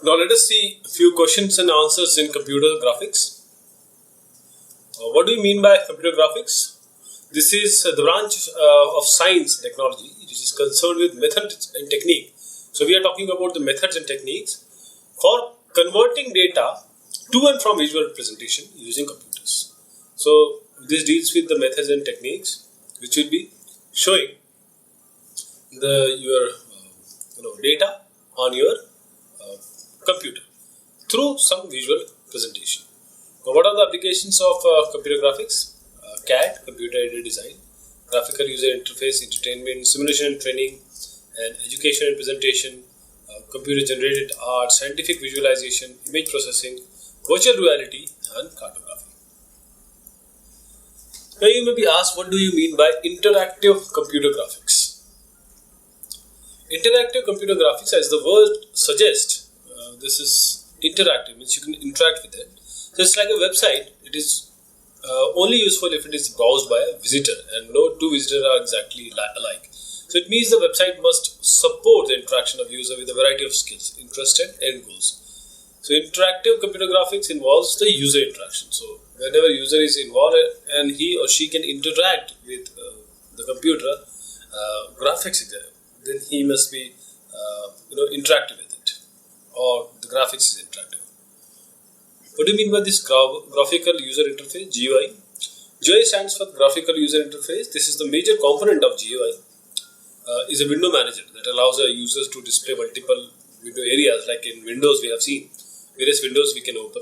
Now let us see a few questions and answers in computer graphics. What do you mean by computer graphics? This is the branch of science technology which is concerned with methods and technique. So we are talking about the methods and techniques for converting data to and from visual presentation using computers. So this deals with the methods and techniques which will be showing your data on your computer through some visual presentation. Now, what are the applications of computer graphics? CAD, computer aided design, graphical user interface, entertainment, simulation and training, and education and presentation, computer generated art, scientific visualization, image processing, virtual reality, and cartography. Now you may be asked, what do you mean by interactive computer graphics? Interactive computer graphics, as the word suggests, this is interactive, means you can interact with it. So it's like a website. It is only useful if it is browsed by a visitor, and no two visitors are exactly alike. So it means the website must support the interaction of user with a variety of skills, interests, and end goals. So interactive computer graphics involves the user interaction. So whenever user is involved and he or she can interact with the computer graphics, then he must be interactive with it, or the graphics is interactive. What do you mean by this graphical user interface, GUI? GUI stands for graphical user interface. This is the major component of GUI. Is a window manager that allows our users to display multiple window areas. Like in Windows, we have seen various windows we can open.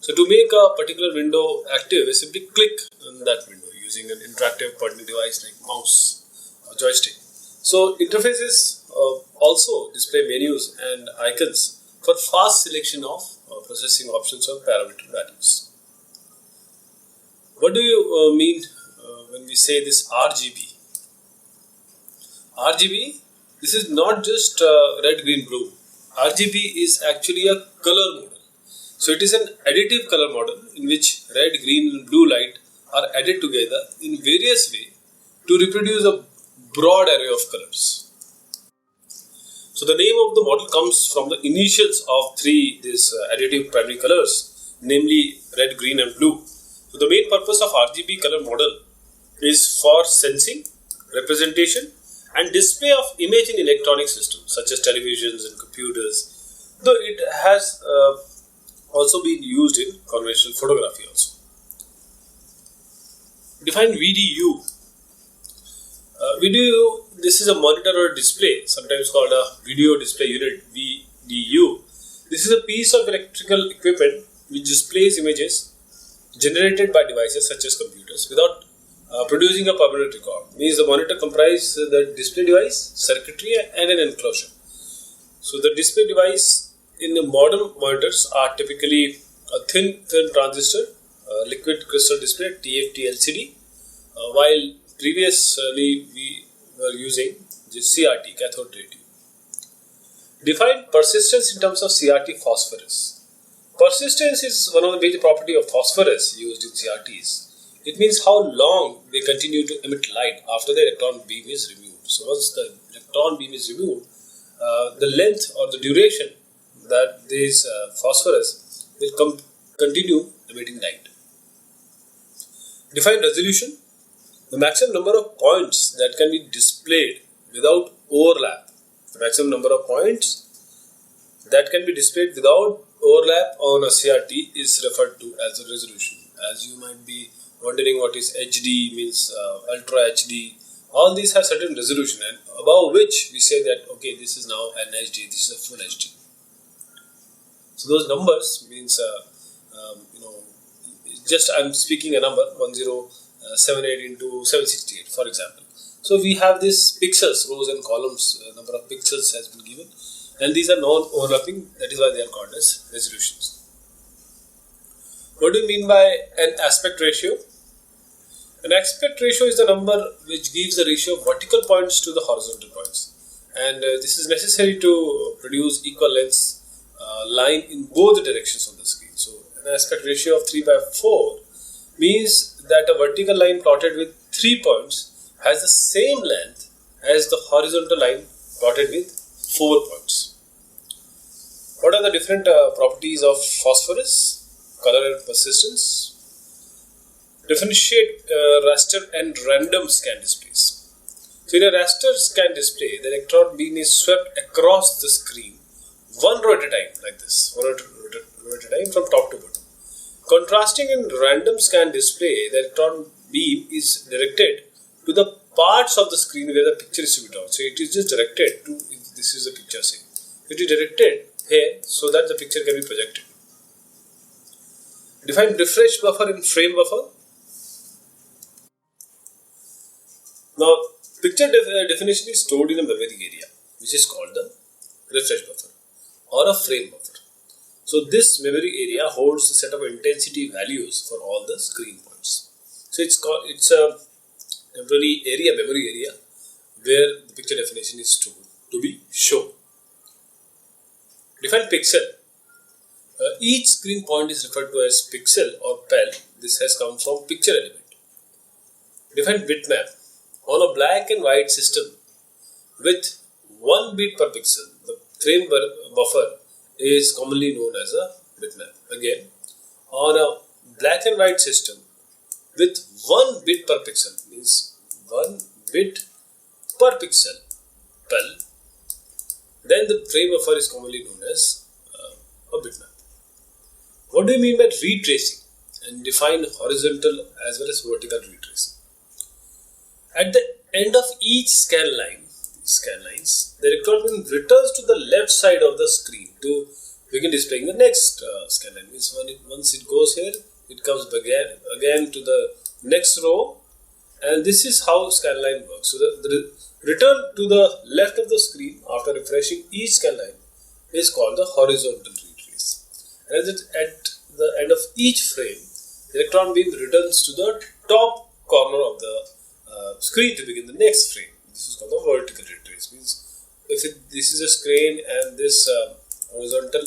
So to make a particular window active, we simply click on that window using an interactive pointing device like mouse or joystick. So interfaces also display menus and icons for fast selection of processing options or parameter values. What do you mean when we say this RGB? RGB, this is not just red, green, blue. RGB is actually a color model. So it is an additive color model in which red, green and blue light are added together in various ways to reproduce a broad array of colors. So the name of the model comes from the initials of these additive primary colors, namely red, green and blue. So the main purpose of RGB color model is for sensing, representation and display of image in electronic systems such as televisions and computers, though it has also been used in conventional photography also. Define VDU. VDU, this is a monitor or display, sometimes called a video display unit, VDU. This is a piece of electrical equipment which displays images generated by devices such as computers without producing a permanent record. Means the monitor comprises the display device, circuitry and an enclosure. So the display device in the modern monitors are typically a thin film transistor, liquid crystal display, TFT LCD, while previously we were using the CRT, cathode ray tube. Define persistence in terms of CRT phosphorus. Persistence is one of the major properties of phosphorus used in CRTs. It means how long they continue to emit light after the electron beam is removed. So once the electron beam is removed, the length or the duration that this phosphorus will continue emitting light. Define resolution. The maximum number of points that can be displayed without overlap. The maximum number of points that can be displayed without overlap on a CRT is referred to as a resolution. As you might be wondering what is HD, means Ultra HD. All these have certain resolution, and above which we say that okay, this is now an HD, this is a full HD. So those numbers means just I'm speaking a number 1078 into 768 for example. So we have this pixels, rows and columns, number of pixels has been given, and these are non-overlapping. That is why they are called as resolutions. What do you mean by an aspect ratio? An aspect ratio is the number which gives the ratio of vertical points to the horizontal points, and this is necessary to produce equal length line in both the directions of the screen. So an aspect ratio of 3/4 means that a vertical line plotted with 3 points has the same length as the horizontal line plotted with 4 points. What are the different properties of phosphorus? Color and persistence. Differentiate raster and random scan displays. So in a raster scan display, the electron beam is swept across the screen one row at a time, like this, one row at a time from top to bottom. Contrasting in random scan display, the electron beam is directed to the parts of the screen where the picture is to be drawn. So it is just directed to, this is the picture say. It is directed here so that the picture can be projected. Define refresh buffer and frame buffer. Now, picture definition is stored in a memory area, which is called the refresh buffer or a frame buffer. So this memory area holds a set of intensity values for all the screen points. So it's a temporary area, memory area, where the picture definition is stored to be shown. Define pixel. Each screen point is referred to as pixel or pel. This has come from picture element. Define bitmap. On a black and white system with 1 bit per pixel, the frame buffer is commonly known as a bitmap. Again, on a black and white system with 1 bit per pixel, means 1 bit per pixel pel, then the frame buffer is commonly known as a bitmap. What do you mean by retracing? And define horizontal as well as vertical retracing. At the end of each scan lines, the electron beam returns to the left side of the screen to begin displaying the next scan line. Means once it goes here, it comes again to the next row, and this is how scan line works. So the return to the left of the screen after refreshing each scan line is called the horizontal retrace. And at the end of each frame, the electron beam returns to the top corner of the screen to begin the next frame. This is called the vertical retrace. Means if this is a screen and this horizontal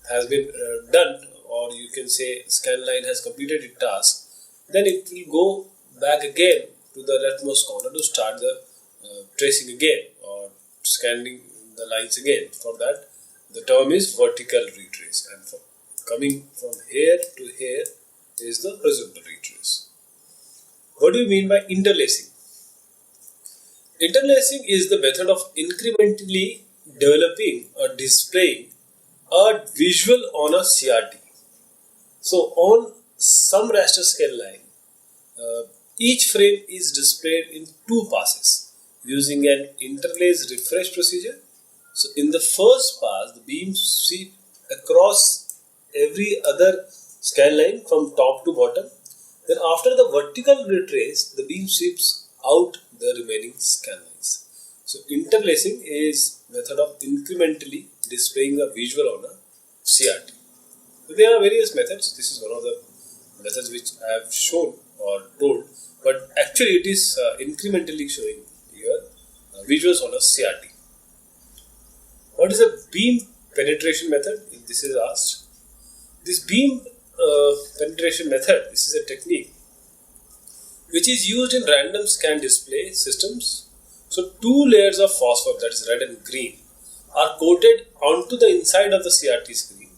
has been done, or you can say scan line has completed its task, then it will go back again to the leftmost corner to start the tracing again or scanning the lines again. For that, the term is vertical retrace, and coming from here to here is the horizontal retrace. What do you mean by interlacing? Interlacing is the method of incrementally developing or displaying a visual on a CRT. So on some raster scan line, each frame is displayed in 2 passes using an interlace refresh procedure. So in the first pass, the beam sweeps across every other scan line from top to bottom. Then after the vertical retrace, the beam sweeps out the remaining scan lines. So interlacing is method of incrementally displaying a visual on a CRT. So there are various methods. This is one of the methods which I have shown or told, but actually it is incrementally showing your visuals on a CRT. What is a beam penetration method? If this is asked, this beam penetration method, this is a technique which is used in random scan display systems. So 2 layers of phosphor, that is red and green, are coated onto the inside of the CRT screen,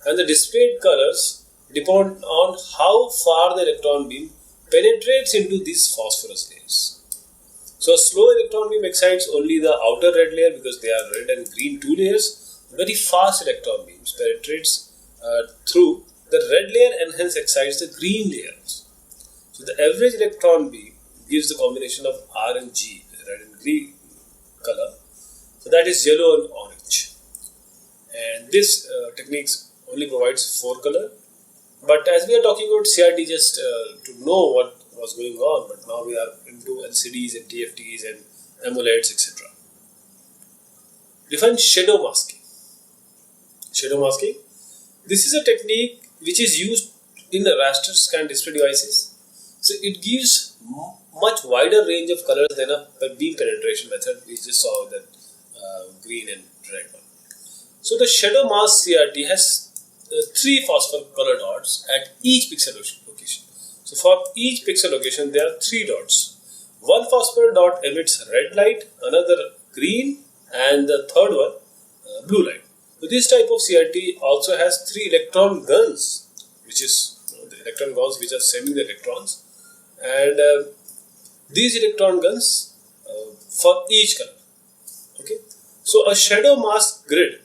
and the displayed colors depend on how far the electron beam penetrates into these phosphorus layers. So a slow electron beam excites only the outer red layer because they are red and green 2 layers. Very fast electron beams penetrates through the red layer and hence excites the green layers. So the average electron beam gives the combination of R and G, red and green color. So that is yellow and orange. And this technique only provides 4 color. But as we are talking about CRT, just to know what was going on, but now we are into LCDs and TFTs and AMOLEDs, etc. Define shadow masking. Shadow masking. This is a technique which is used in the raster scan display devices. So it gives much wider range of colors than a beam penetration method. We just saw that green and red one. So the shadow mask CRT has 3 phosphor color dots at each pixel location. So for each pixel location there are 3 dots. One phosphor dot emits red light, another green, and the third one blue light. So this type of CRT also has 3 electron guns, which is the electron guns which are sending the electrons, and these electron guns for each color. Okay, so a shadow mask grid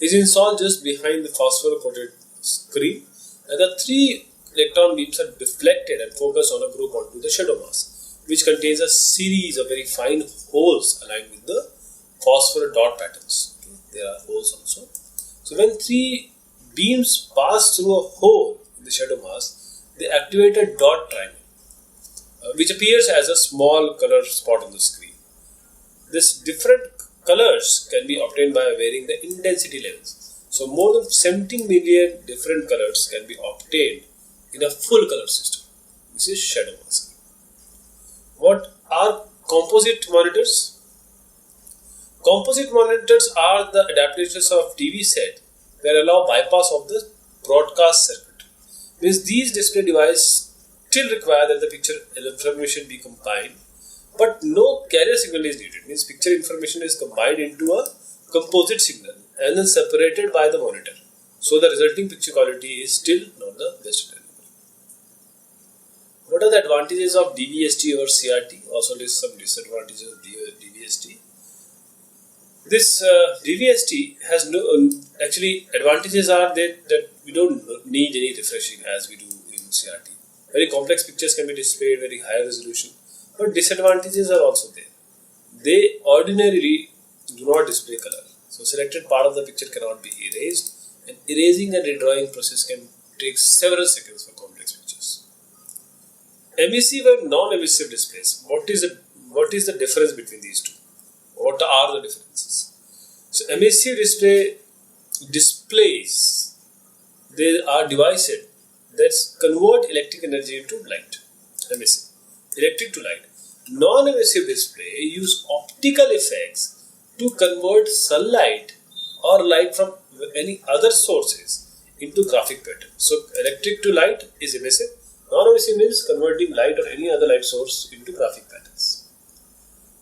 is installed just behind the phosphor coated screen, and the 3 electron beams are deflected and focused on a group onto the shadow mask, which contains a series of very fine holes aligned with the phosphor dot patterns. Okay, there are holes also. So when 3 beams pass through a hole in the shadow mask, they activate a dot triangle, which appears as a small color spot on the screen. This different colors can be obtained by varying the intensity levels. So more than 17 million different colors can be obtained in a full color system. This is shadow masking. What are composite monitors? Composite monitors are the adaptations of DVST that allow bypass of the broadcast circuit. Means these display devices still require that the picture information be combined, but no carrier signal is needed. Means picture information is combined into a composite signal and then separated by the monitor. So the resulting picture quality is still not the best available. What are the advantages of DVST over CRT? Also list some disadvantages of DVST. This DVST has no actually advantages are that we don't need any refreshing as we do in CRT. Very complex pictures can be displayed very high resolution, but disadvantages are also there. They ordinarily do not display color. So selected part of the picture cannot be erased, and erasing and redrawing process can take several seconds for complex pictures. Emissive and non-emissive displays. What is the difference between these two? What are the differences? So emissive displays, they are devices that convert electric energy into light. Emissive, electric to light. Non-emissive display use optical effects to convert sunlight or light from any other sources into graphic pattern. So electric to light is emissive. Non-emissive means converting light or any other light source into graphic patterns.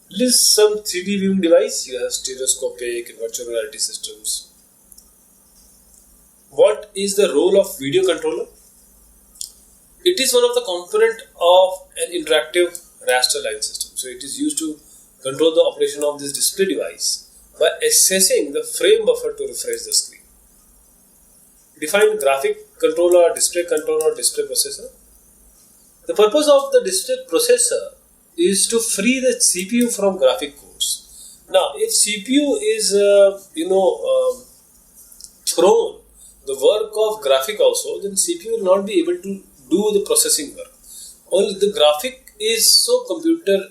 List some 3D viewing device. You have stereoscopic and virtual reality systems. What is the role of video controller? It is one of the components of an interactive raster line system. So it is used to control the operation of this display device by accessing the frame buffer to refresh the screen. Define graphic controller, display processor. The purpose of the display processor is to free the CPU from graphic cores. Now, if CPU is thrown the work of graphic also, then CPU will not be able to do the processing work. Only the graphic is so computer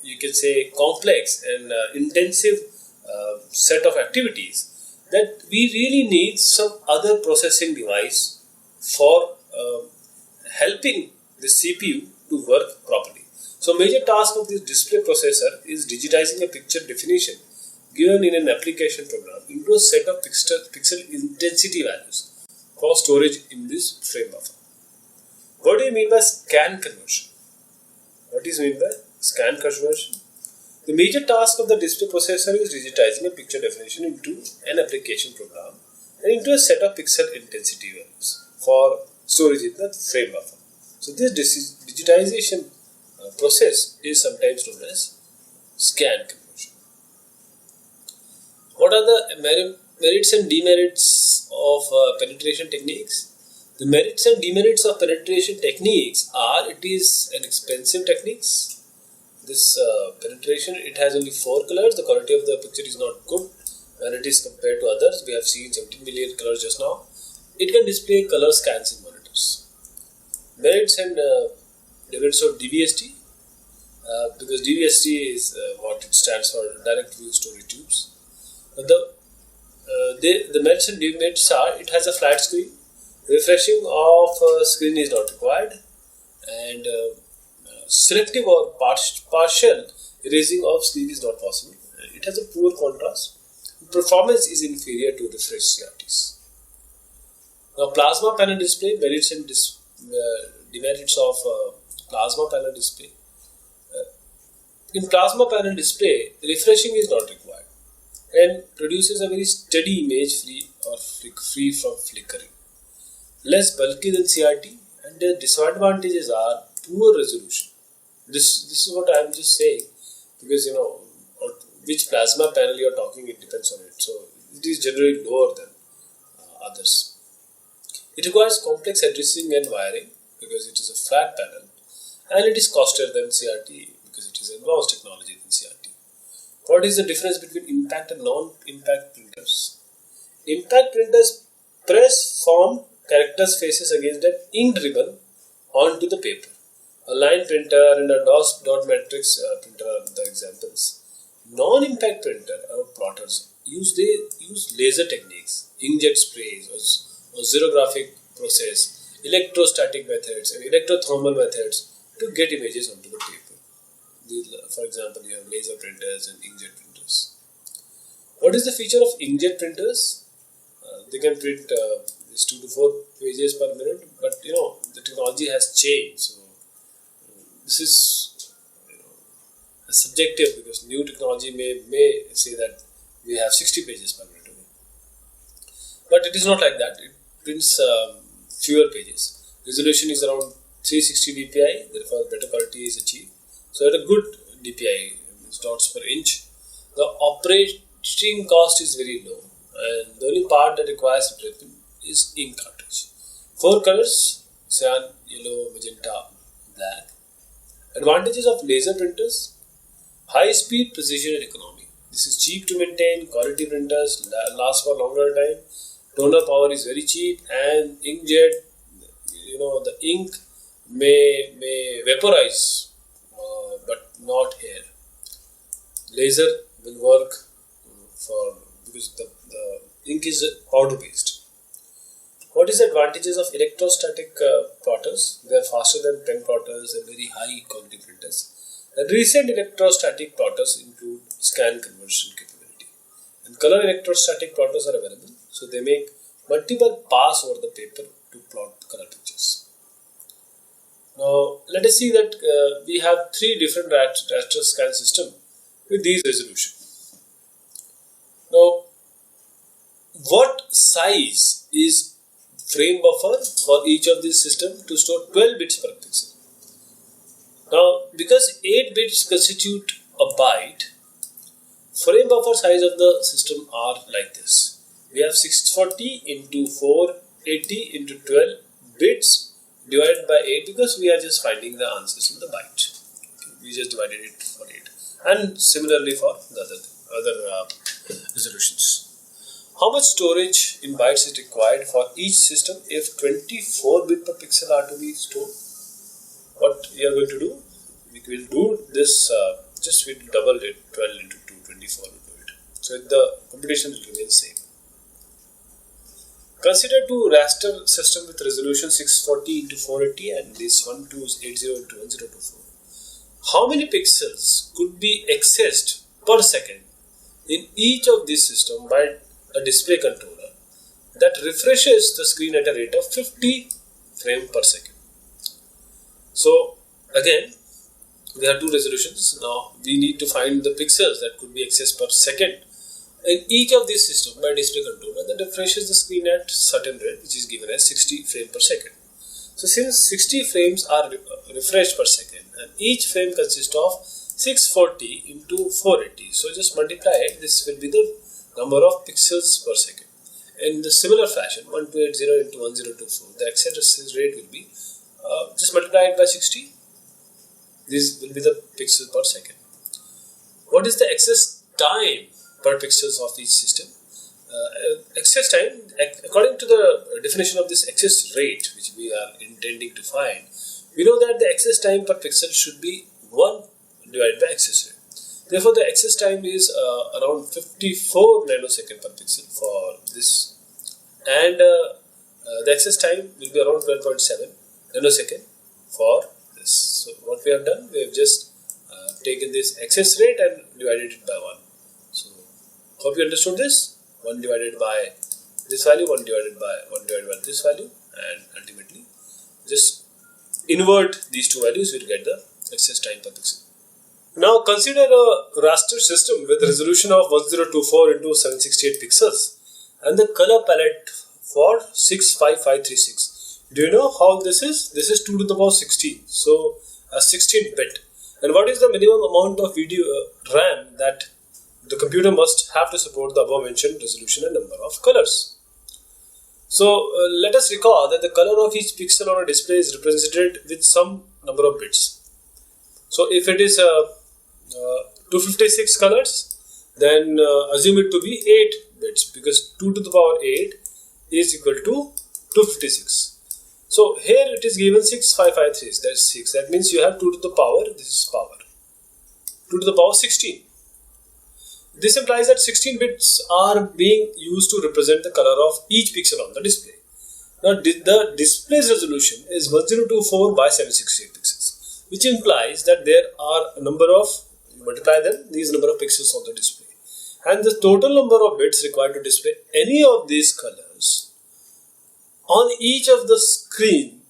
you can say complex and intensive set of activities that we really need some other processing device for helping the CPU to work properly. So major task of this display processor is digitizing a picture definition given in an application program into a set of pixel intensity values for storage in this frame buffer. What do you mean by scan conversion? What is meant by scan conversion? The major task of the display processor is digitizing a picture definition into an application program and into a set of pixel intensity values for storage in the frame buffer. So this digitization process is sometimes known as scan conversion. What are the merits and demerits of penetration techniques? The merits and demerits of penetration techniques are it is an expensive techniques. This penetration, it has only 4 colors. The quality of the picture is not good when it is compared to others. We have seen 17 million colors just now. It can display color scans in monitors. Merits and demerits of DVST, because DVST is what it stands for, direct view story tubes. The merits and demerits are it has a flat screen. Refreshing of screen is not required, and selective or partial erasing of screen is not possible. It has a poor contrast. Performance is inferior to refresh CRTs. Now, plasma panel display, merits and demerits of plasma panel display. In plasma panel display, refreshing is not required, and produces a very steady image free from flickering. Less bulky than CRT, and their disadvantages are poor resolution. This is what I am just saying, because which plasma panel you are talking, it depends on it. So it is generally lower than others. It requires complex addressing and wiring because it is a flat panel, and it is costlier than CRT because it is advanced technology than CRT. What is the difference between impact and non-impact printers? Impact printers press form characters faces against an ink ribbon onto the paper. A line printer and a dot matrix printer are the examples. Non-impact printer or plotters use laser techniques, inkjet sprays or xerographic process, electrostatic methods and electrothermal methods to get images onto the paper. For example, you have laser printers and inkjet printers. What is the feature of inkjet printers? They can print 2 to 4 pages per minute, but the technology has changed. So this is subjective because new technology may say that we have 60 pages per minute only. But it is not like that. It prints fewer pages. Resolution is around 360 dpi, therefore better quality is achieved. So at a good dpi, dots per inch, the operating cost is very low, and the only part that requires replacement is ink cartridge. 4 colors: cyan, yellow, magenta, black. Advantages of laser printers: high speed, precision and economy. This is cheap to maintain. Quality printers last for longer time. Toner power is very cheap, and inkjet, the ink may vaporize, but not here. Laser will work because the ink is powder based. What is the advantages of electrostatic plotters? They are faster than pen plotters and very high quality printers. The recent electrostatic plotters include scan conversion capability. And color electrostatic plotters are available, so they make multiple pass over the paper to plot color pictures. Now let us see that we have 3 different raster scan systems with these resolutions. Now, what size is frame buffer for each of these systems to store 12 bits per pixel? Now, because 8 bits constitute a byte, frame buffer size of the system are like this. We have 640 into 480 into 12 bits divided by 8 because we are just finding the answers in the byte. Okay, we just divided it for 8, and similarly for the other resolutions. How much storage in bytes is required for each system if 24 bit per pixel are to be stored? What we are going to do? We will do this, we will double it, 12 into 2, 24 will do it. So the computation will remain same. Consider 2 raster system with resolution 640 into 480 and this one 280 into 1024. How many pixels could be accessed per second in each of these systems by a display controller that refreshes the screen at a rate of 50 frames per second? So again, we have 2 resolutions. Now we need to find the pixels that could be accessed per second in each of these systems by display controller that refreshes the screen at certain rate, which is given as 60 frames per second. So since 60 frames are refreshed per second and each frame consists of 640 into 480, so just multiply it, this will be the number of pixels per second. In the similar fashion, 1280 into 1024, the access rate will be just multiply it by 60. This will be the pixel per second. What is the access time per pixels of each system? Access time, according to the definition of this access rate, which we are intending to find, we know that the access time per pixel should be 1 divided by access rate. Therefore, the access time is around 54 nanosecond per pixel for this, and the access time will be around 12.7 nanosecond for this. So, what we have done, we have just taken this access rate and divided it by 1. So, hope you understood this. 1 divided by this value, 1 divided by this value, and ultimately just invert these 2 values, we will get the access time per pixel. Now consider a raster system with a resolution of 1024 into 768 pixels and the color palette for 65536. Do you know how this is? This is 2 to the power 16, so a 16 bit. And what is the minimum amount of video RAM that the computer must have to support the above mentioned resolution and number of colors? So let us recall that the color of each pixel on a display is represented with some number of bits. So if it is 256 colors, then assume it to be 8 bits, because 2 to the power 8 is equal to 256. So here it is given 6553, that's 6. That means you have 2 to the power, this is power, 2 to the power 16. This implies that 16 bits are being used to represent the color of each pixel on the display. Now the display's resolution is 1024 by 768 pixels, which implies that there are a number of, you multiply them, these number of pixels on the display. And the total number of bits required to display any of these colors on each of the screen,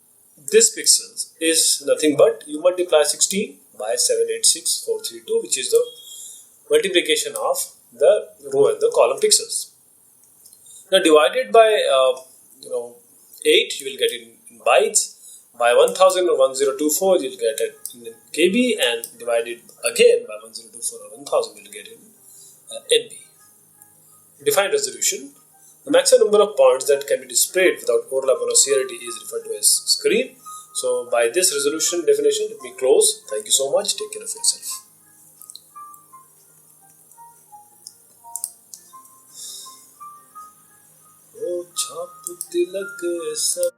this pixels, is nothing but you multiply 16 by 786432, which is the multiplication of the row and the column pixels. Now divided by 8, you will get it in bytes. By 1000 or 1024, you will get it in KB, and divided again by 1024 or 1000, you will get it in MB. Defined resolution. The maximum number of points that can be displayed without overlap or CRT is referred to as screen. So by this resolution definition, let me close. Thank you so much. Take care of yourself. Oh, chap tilak sab